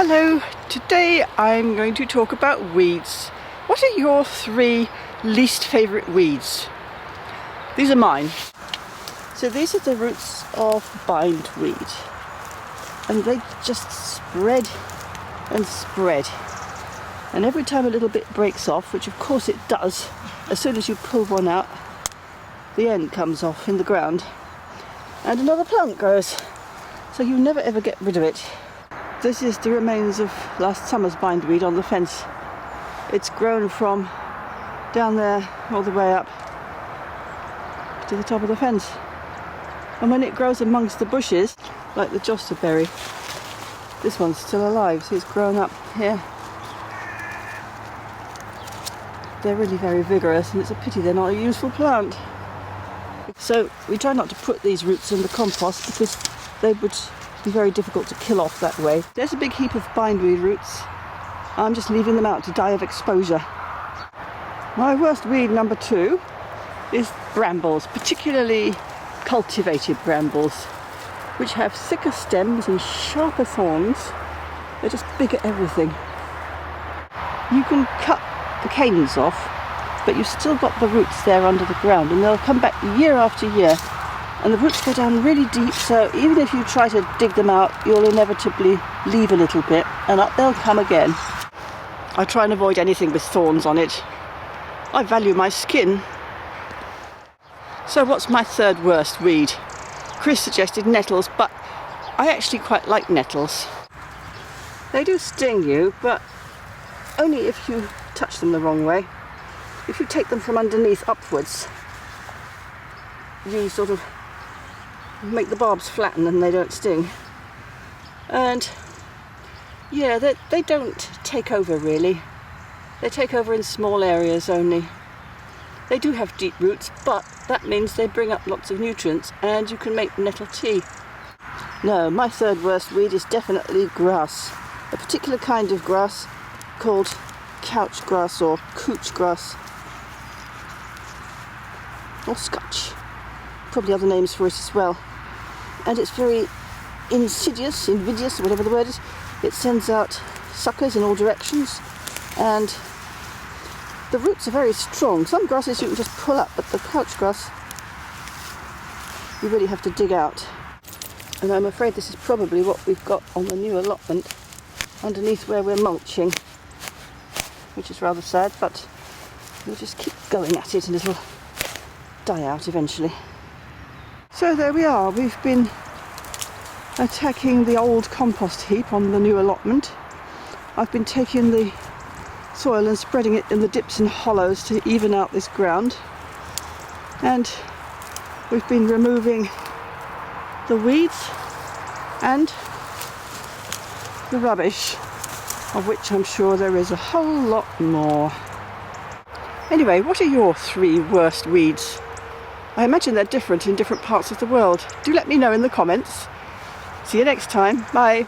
Hello, today I'm going to talk about weeds. What are your 3 least favourite weeds? These are mine. So these are the roots of bindweed, and they just spread and spread. And every time a little bit breaks off, which of course it does, as soon as you pull one out, the end comes off in the ground and another plant grows. So you never ever get rid of it. This is the remains of last summer's bindweed on the fence. It's grown from down there all the way up to the top of the fence. And when it grows amongst the bushes, like the josterberry, this one's still alive, so it's grown up here. They're really very vigorous, and it's a pity they're not a useful plant. So we try not to put these roots in the compost because they would be very difficult to kill off that way. There's a big heap of bindweed roots. I'm just leaving them out to die of exposure. My worst weed number 2 is brambles, particularly cultivated brambles, which have thicker stems and sharper thorns. They're just big at everything. You can cut the canes off, but you've still got the roots there under the ground, and they'll come back year after year. And the roots go down really deep, so even if you try to dig them out, you'll inevitably leave a little bit, and up they'll come again. I try and avoid anything with thorns on it. I value my skin. So what's my 3rd worst weed? Chris suggested nettles, but I actually quite like nettles. They do sting you, but only if you touch them the wrong way. If you take them from underneath upwards, you sort of make the barbs flatten and they don't sting. And yeah, they don't take over really. They take over in small areas only. They do have deep roots, but that means they bring up lots of nutrients and you can make nettle tea. No, my 3rd worst weed is definitely grass. A particular kind of grass called couch grass or couch grass. Or scotch. Probably other names for it as well. And it's very invidious, whatever the word is. It sends out suckers in all directions, and the roots are very strong. Some grasses you can just pull up, but the couch grass you really have to dig out. And I'm afraid this is probably what we've got on the new allotment underneath where we're mulching, which is rather sad, but we'll just keep going at it and it'll die out eventually. So there we are, we've been attacking the old compost heap on the new allotment. I've been taking the soil and spreading it in the dips and hollows to even out this ground. And we've been removing the weeds and the rubbish, of which I'm sure there is a whole lot more. Anyway, what are your 3 worst weeds? I imagine they're different in different parts of the world. Do let me know in the comments. See you next time. Bye.